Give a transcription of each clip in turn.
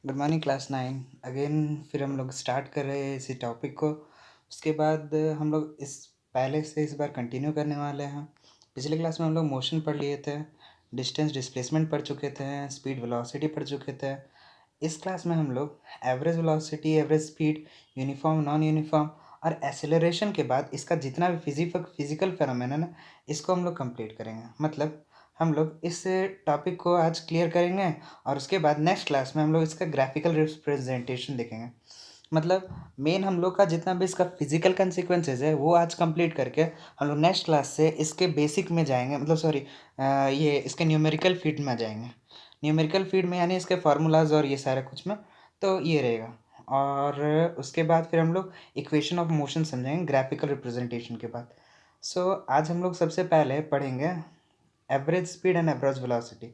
Good morning class 9 again. फिर हम लोग स्टार्ट कर रहे हैं इसी टॉपिक को। उसके बाद हम लोग इस पहले से इस बार कंटिन्यू करने वाले हैं। पिछले क्लास में हम लोग मोशन पढ़ लिए थे, डिस्टेंस डिस्प्लेसमेंट पढ़ चुके थे, स्पीड वेलोसिटी पढ़ चुके थे। इस क्लास में हम लोग average velocity, average speed, uniform, non uniform और एसेलरेशन के बाद इसका जितना भी फिजिकल फेनोमेनन है इसको हम लोग कंप्लीट करेंगे। मतलब हम लोग इस टॉपिक को आज क्लियर करेंगे और उसके बाद नेक्स्ट क्लास में हम लोग इसका ग्राफिकल रिप्रेजेंटेशन देखेंगे। मतलब मेन हम लोग का जितना भी इसका फिजिकल कंसिक्वेंसेज है वो आज कंप्लीट करके हम लोग नेक्स्ट क्लास से इसके बेसिक में जाएंगे। मतलब सॉरी, ये इसके न्यूमेरिकल फील्ड में आ जाएंगे। न्यूमेरिकल फील्ड में यानी इसके फार्मूलाज और ये सारा कुछ में, तो ये रहेगा। और उसके बाद फिर हम लोग इक्वेशन ऑफ मोशन समझेंगे ग्राफिकल रिप्रेजेंटेशन के बाद। सो आज हम लोग सबसे पहले पढ़ेंगे average speed and average velocity.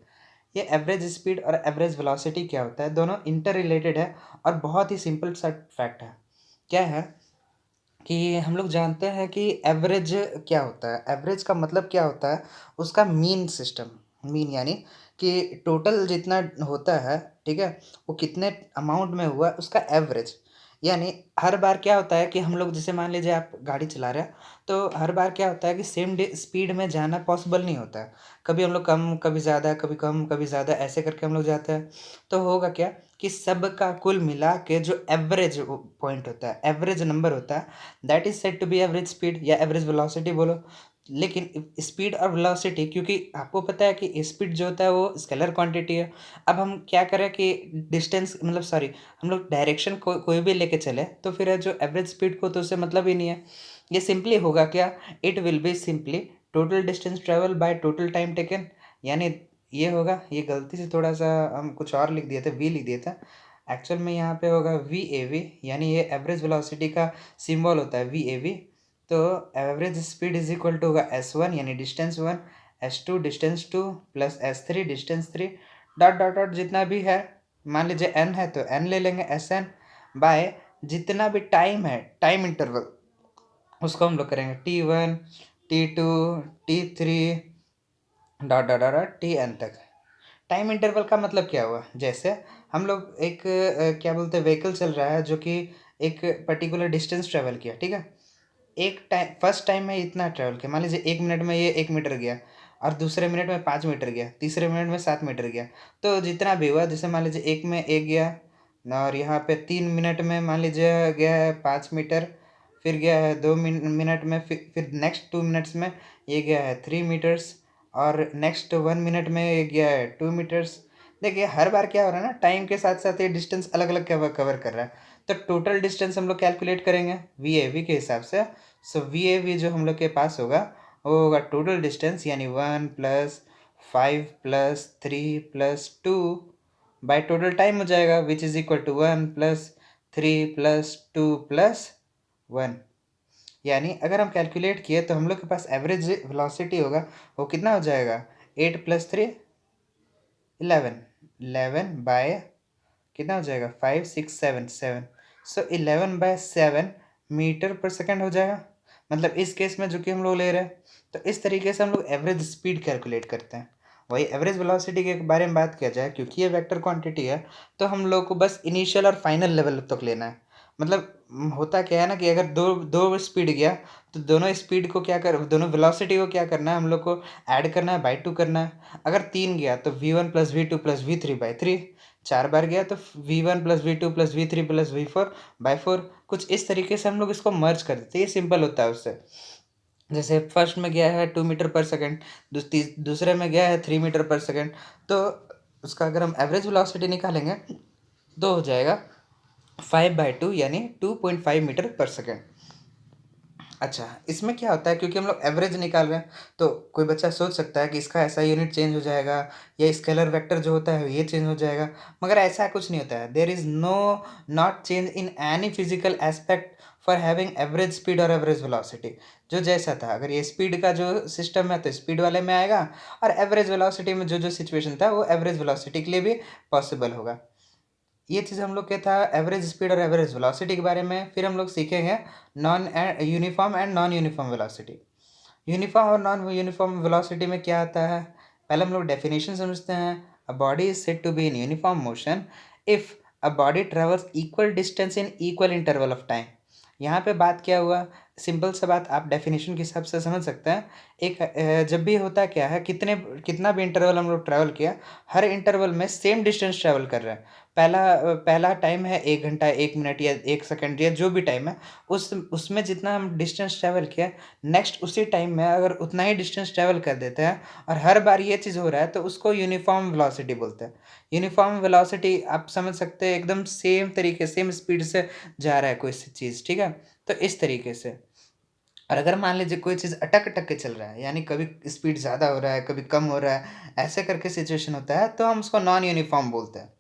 ये एवरेज स्पीड और एवरेज वेलोसिटी क्या होता है, दोनों इंटर रिलेटेड है और बहुत ही सिंपल सा फैक्ट है। क्या है कि हम लोग जानते हैं कि एवरेज क्या होता है। एवरेज का मतलब क्या होता है, उसका मीन सिस्टम। मीन यानी कि टोटल जितना होता है, ठीक है, वो कितने अमाउंट में हुआ उसका एवरेज। यानी हर बार क्या होता है कि हम लोग जैसे मान लीजिए आप गाड़ी चला रहे हैं, तो हर बार क्या होता है कि सेम स्पीड में जाना पॉसिबल नहीं होता है। कभी हम लोग कम, कभी ज़्यादा, कभी कम, कभी ज़्यादा, ऐसे करके हम लोग जाते हैं। तो होगा क्या कि सब का कुल मिला के जो एवरेज पॉइंट होता है, एवरेज नंबर होता है, that is said to be average speed या एवरेज वेलोसिटी बोलो। लेकिन स्पीड और वेलोसिटी, क्योंकि आपको पता है कि स्पीड जो होता है वो स्केलर क्वांटिटी है। अब हम क्या करें कि डिस्टेंस, मतलब सॉरी, हम लोग डायरेक्शन कोई भी लेके चले तो फिर जो एवरेज स्पीड को तो उससे मतलब ही नहीं है। ये सिंपली होगा क्या, it will be simply total distance travel by total time taken. यानी ये होगा, ये गलती से थोड़ा सा हम कुछ और लिख दिए थे, वी लिख दिए थे। एक्चुअल में यहाँ पे होगा वी ए वी, यानी ये एवरेज वेलोसिटी का सिंबल होता है वी ए वी। तो average speed is equal to होगा एस वन यानी distance one, S two distance two, plus S three distance three, dot dot dot जितना भी है। मान लीजिए एन है तो एन ले लेंगे, एस एन बाय जितना भी टाइम है, टाइम इंटरवल, उसको हम लोग करेंगे T one, T two, T three, dot dot dot T N तक। टाइम इंटरवल का मतलब क्या हुआ, जैसे हम लोग एक क्या बोलते हैं, व्हीकल चल रहा है जो कि एक पर्टिकुलर डिस्टेंस ट्रेवल किया, ठीक है। एक टाइम, फर्स्ट टाइम में इतना ट्रेवल किया, मान लीजिए 1 मिनट में ये 1 मीटर गया, और दूसरे मिनट में 5 मीटर गया, तीसरे मिनट में 7 मीटर गया। तो जितना भी हुआ, जैसे मान लीजिए एक में एक गया, और यहाँ पे 3 मिनट में मान लीजिए गया है 5 मीटर, फिर गया है 2 मिनट में, फिर नेक्स्ट 2 मिनट्स में ये गया है 3 मीटर्स, और नेक्स्ट 1 मिनट में ये गया है 2 मीटर्स। देखिए हर बार क्या हो रहा है ना, टाइम के साथ साथ ये डिस्टेंस अलग अलग कवर कर रहा है। तो टोटल डिस्टेंस हम लोग कैलकुलेट करेंगे वी ए वी के हिसाब से। सो वी ए वी जो हम लोग के पास होगा वो होगा टोटल डिस्टेंस, यानी 1+5+3+2 बाय टोटल टाइम हो जाएगा, विच इज इक्वल टू 1+3+2+1। यानी अगर हम कैलकुलेट किए तो हम लोग के पास एवरेज वेलोसिटी होगा, वो कितना हो जाएगा, 8+3 11, 11 बाय कितना हो जाएगा, 5, 6, 7, 7। सो 11/7 मीटर पर सेकेंड हो जाएगा। मतलब इस केस में जो कि हम लोग ले रहे हैं, तो इस तरीके से हम लोग एवरेज स्पीड कैलकुलेट करते हैं। वही एवरेज वेलोसिटी के बारे में बात किया जाए, क्योंकि ये वेक्टर क्वांटिटी है, तो हम लोग को बस इनिशियल और फाइनल लेवल तक लेना है। मतलब होता क्या है ना कि अगर दो दो स्पीड गया, तो दोनों स्पीड को क्या कर, दोनों वेलोसिटी को क्या करना है, हम लोग को ऐड करना है, बाई टू करना है। अगर 3 गया तो v1+v2+v3/3। 4 बार गया तो v1+v2+v3+v4/4। कुछ इस तरीके से हम लोग इसको मर्ज कर देते हैं, ये सिंपल होता है उससे। जैसे फर्स्ट में गया है 2 मीटर पर सेकेंड, दूसरे में गया है 3 मीटर पर सेकेंड। तो उसका अगर हम एवरेज वेलोसिटी निकालेंगे तो हो जाएगा 5/2 यानी 2.5 मीटर पर सेकेंड। अच्छा, इसमें क्या होता है, क्योंकि हम लोग एवरेज निकाल रहे हैं, तो कोई बच्चा सोच सकता है कि इसका ऐसा यूनिट चेंज हो जाएगा, या स्केलर वेक्टर जो होता है ये चेंज हो जाएगा। मगर ऐसा कुछ नहीं होता है। There is no not change in any physical aspect for having average speed और एवरेज वेलोसिटी। जो जैसा था, अगर ये स्पीड का जो सिस्टम है तो स्पीड वाले में आएगा, और एवरेज वेलोसिटी में जो जो सिचुएशन था वो एवरेज वेलोसिटी के लिए भी पॉसिबल होगा। ये चीज़ हम लोग क्या था, एवरेज स्पीड और एवरेज वेलोसिटी के बारे में। फिर हम लोग सीखेंगे non uniform and non uniform velocity. Uniform और नॉन यूनिफॉर्म वेलोसिटी में क्या आता है, पहले हम लोग डेफिनेशन समझते हैं। A body is said to be in uniform motion if a body travels equal distance in equal interval of time. यहाँ पे बात क्या हुआ, सिंपल सा बात आप डेफिनेशन के हिसाब से समझ सकते हैं। एक जब भी होता क्या है, कितना भी इंटरवल हम लोग ट्रैवल किया, हर इंटरवल में सेम डिस्टेंस ट्रैवल कर रहे हैं। पहला टाइम है 1 घंटा 1 मिनट या 1 सेकंड या जो भी टाइम है, उसमें जितना हम डिस्टेंस ट्रैवल किया, नेक्स्ट उसी टाइम में अगर उतना ही डिस्टेंस ट्रैवल कर देते हैं और हर बार ये चीज़ हो रहा है, तो उसको यूनिफ़ॉर्म वेलोसिटी बोलते हैं। यूनिफ़ॉर्म वेलोसिटी आप समझ सकते हैं, एकदम सेम तरीके सेम स्पीड से जा रहा है कोई सी चीज़, ठीक है? तो इस तरीके से। और अगर मान लीजिए कोई चीज़ अटक-अटक के चल रहा है, यानी कभी स्पीड ज़्यादा हो रहा है, कभी कम हो रहा है, ऐसे करके सिचुएशन होता है, तो हम उसको नॉन यूनिफ़ॉर्म बोलते हैं।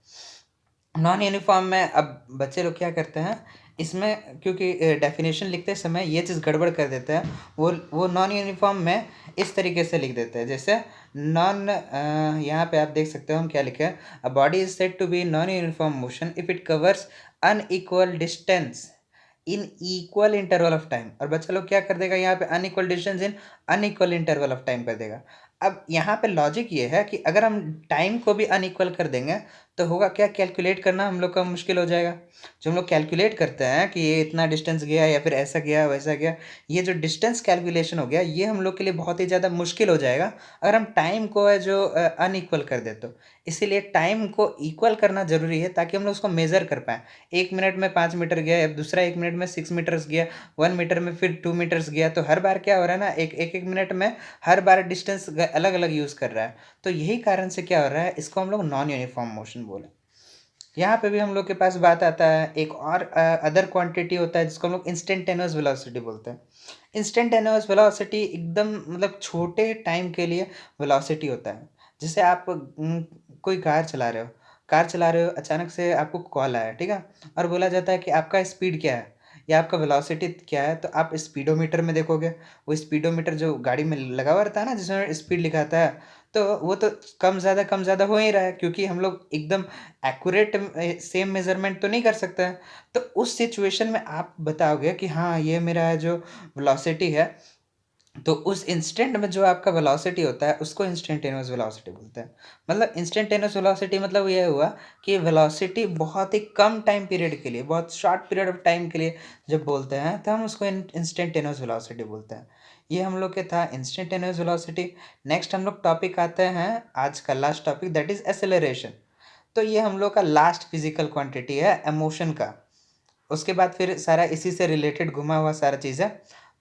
नॉन यूनिफ़ॉर्म में अब बच्चे लोग क्या करते हैं, इसमें क्योंकि डेफ़िनेशन लिखते समय ये चीज़ गड़बड़ कर देते हैं, वो नॉन यूनिफ़ॉर्म में इस तरीके से लिख देते हैं, जैसे यहाँ पे आप देख सकते हो हम क्या लिखे हैं, a body is said to be non uniform motion if it covers unequal distance in equal interval of time. और बच्चा लोग क्या कर देगा, यहाँ पे unequal distance in unequal interval of time कर देगा। अब यहाँ पे लॉजिक ये है कि अगर हम टाइम को भी अनइक्वल कर देंगे, तो होगा क्या, कैलकुलेट करना हम लोग का मुश्किल हो जाएगा। जो हम लोग कैलकुलेट करते हैं कि ये इतना डिस्टेंस गया या फिर ऐसा गया वैसा गया, ये जो डिस्टेंस कैलकुलेशन हो गया, ये हम लोग के लिए बहुत ही ज़्यादा मुश्किल हो जाएगा अगर हम टाइम को है जो अनइक्वल कर दे तो। इसीलिए टाइम को इक्वल करना ज़रूरी है, ताकि हम लोग उसको मेज़र कर पाएँ। 1 मिनट में 5 मीटर गया, या दूसरा 1 मिनट में 6 मीटर्स गया, 1 मीटर में फिर 2 मीटर्स गया, तो हर बार क्या हो रहा है ना, एक मिनट में हर बार डिस्टेंस अलग-अलग यूज़ कर रहा है। तो यही कारण से क्या हो रहा है, इसको हम लोग नॉन यूनिफ़ॉर्म मोशन बोले। यहाँ पे भी हम लोग के पास बात आता है, एक और अदर क्वांटिटी होता है जिसको हम लोग इंस्टेंटेनियस वेलोसिटी बोलते हैं। इंस्टेंटेनियस वेलोसिटी एकदम मतलब छोटे टाइम के लिए वेलोसिटी होता है। जैसे आप कोई कार चला रहे हो, अचानक से आपको कॉल आया, ठीक है? और बोला जाता है कि आपका स्पीड क्या है या आपका वेलोसिटी क्या है, तो आप स्पीडोमीटर में देखोगे। वो स्पीडोमीटर जो गाड़ी में लगा हुआ रहता है ना, जिसमें स्पीड लिखाता है, तो वो तो कम ज़्यादा हो ही रहा है, क्योंकि हम लोग एकदम एक्यूरेट सेम मेज़रमेंट तो नहीं कर सकते हैं। तो उस सिचुएशन में आप बताओगे कि हाँ, ये मेरा जो वेलोसिटी है, तो उस इंस्टेंट में जो आपका वेलोसिटी होता है, उसको इंस्टेंटेनियस वेलोसिटी बोलते हैं। मतलब इंस्टेंटेनियस वेलोसिटी मतलब ये हुआ कि वेलोसिटी बहुत ही कम टाइम पीरियड के लिए, बहुत शॉर्ट पीरियड ऑफ टाइम के लिए जब बोलते हैं, तो हम उसको इंस्टेंटेनियस वेलोसिटी बोलते हैं। ये हम लोग के था इंस्टेंटेनियस वेलोसिटी। नेक्स्ट हम लोग टॉपिक आते हैं, आज का last topic, that is acceleration. तो ये हम लोग का लास्ट फिजिकल क्वांटिटी है इमोशन का। उसके बाद फिर सारा इसी से रिलेटेड घुमा हुआ सारा चीज़ है।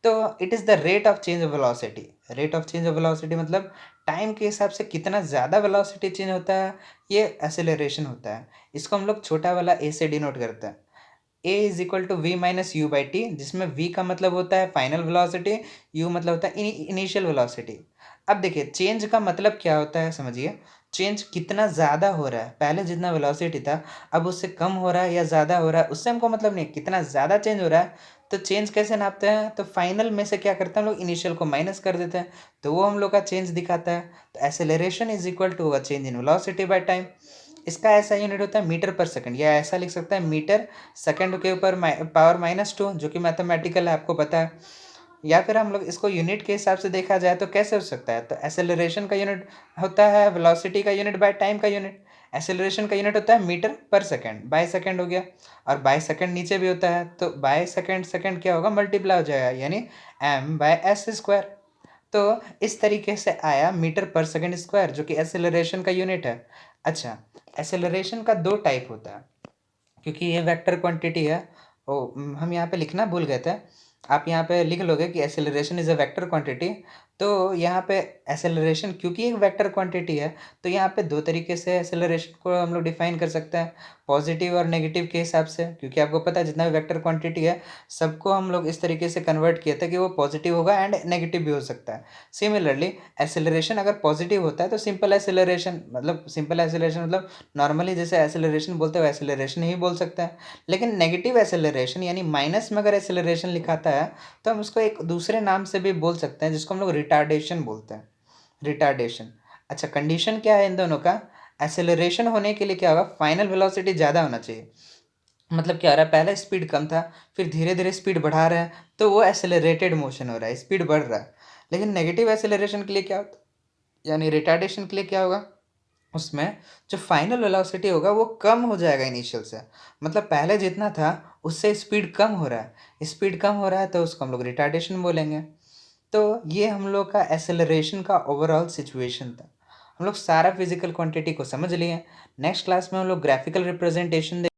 तो it is the rate of change of velocity. Rate of change of velocity मतलब टाइम के हिसाब से कितना ज़्यादा वेलोसिटी चेंज होता है, ये एक्सेलरेशन होता है। इसको हम लोग छोटा वाला ए से डिनोट करते हैं। A is equal to V minus U by T, जिसमें वी का मतलब होता है फाइनल वेलोसिटी, यू मतलब होता है इनिशियल वेलोसिटी। अब देखिए चेंज का मतलब क्या होता है, समझिए। चेंज कितना ज़्यादा हो रहा है, पहले जितना वेलोसिटी था अब उससे कम हो रहा है या ज़्यादा हो रहा है, उससे हमको मतलब नहीं, कितना ज़्यादा चेंज हो रहा है। तो चेंज कैसे नापते हैं, तो फाइनल में से क्या करते हैं हम लोग, इनिशियल को माइनस कर देते हैं, तो वो हम लोग का चेंज दिखाता है। तो acceleration is equal to a change in velocity by time. इसका ऐसा यूनिट होता है मीटर पर सेकंड, या ऐसा लिख सकता है मीटर सेकंड के ऊपर पावर -2, जो कि मैथमेटिकल है, आपको पता है। या फिर हम लोग इसको यूनिट के हिसाब से देखा जाए तो कैसे हो सकता है, तो एक्सेलरेशन का यूनिट होता है वेलोसिटी का यूनिट बाय टाइम का यूनिट। एक्सेलरेशन का यूनिट होता है मीटर पर सेकंड, बाय सेकंड हो गया। और बाय सेकंड नीचे भी होता है, तो बाय सेकंड सेकंड क्या होगा, मल्टीप्लाई हो जाएगा, यानी m बाय एस स्क्वायर। तो इस तरीके से आया मीटर पर सेकंड स्क्वायर, जो कि एक्सेलरेशन का यूनिट है। अच्छा, एक्सेलरेशन का दो टाइप होता है, क्योंकि ये वेक्टर क्वांटिटी है। हम यहाँ पे लिखना भूल गए थे। आप यहाँ पे लिख लोगे कि acceleration is a vector quantity. तो यहाँ पे एक्सेलरेशन क्योंकि एक वेक्टर क्वांटिटी है, तो यहाँ पे दो तरीके से एक्सेलरेशन को हम लोग डिफाइन कर सकते हैं, पॉजिटिव और नेगेटिव के हिसाब से। क्योंकि आपको पता है जितना भी वेक्टर क्वांटिटी है, सबको हम लोग इस तरीके से कन्वर्ट किए थे कि वो पॉजिटिव होगा एंड नेगेटिव भी हो सकता है। सिमिलरली एक्सेलरेशन अगर पॉजिटिव होता है तो सिंपल एक्सेलरेशन मतलब नॉर्मली जैसे एक्सेलरेशन बोलते हैं एक्सेलरेशन ही बोल सकते हैं। लेकिन नेगेटिव एक्सेलरेशन यानी माइनस में अगर एक्सेलरेशन लिखाता है, तो हम उसको एक दूसरे नाम से भी बोल सकते हैं, जिसको हम लोग रिटार्डेशन बोलते हैं। रिटार्डेशन। अच्छा, कंडीशन क्या है इन दोनों का, एक्सेलरेशन होने के लिए क्या होगा, फाइनल वेलोसिटी ज़्यादा होना चाहिए। मतलब क्या हो रहा है, पहले स्पीड कम था, फिर धीरे धीरे स्पीड बढ़ा रहे हैं, तो वो एक्सेलरेटेड मोशन हो रहा है, स्पीड बढ़ रहा है। लेकिन नेगेटिव एक्सेलरेशन के लिए क्या होता है, यानी रिटार्डेशन के लिए क्या होगा, उसमें जो फाइनल वेलोसिटी होगा वो कम हो जाएगा इनिशियल से। मतलब पहले जितना था उससे स्पीड कम हो रहा है, स्पीड कम हो रहा है तो उसको हम लोग रिटार्डेशन बोलेंगे। तो ये हम लोग का एक्सेलरेशन का ओवरऑल सिचुएशन था। हम लोग सारा फिजिकल क्वांटिटी को समझ लिए। नेक्स्ट क्लास में हम लोग ग्राफिकल रिप्रेजेंटेशन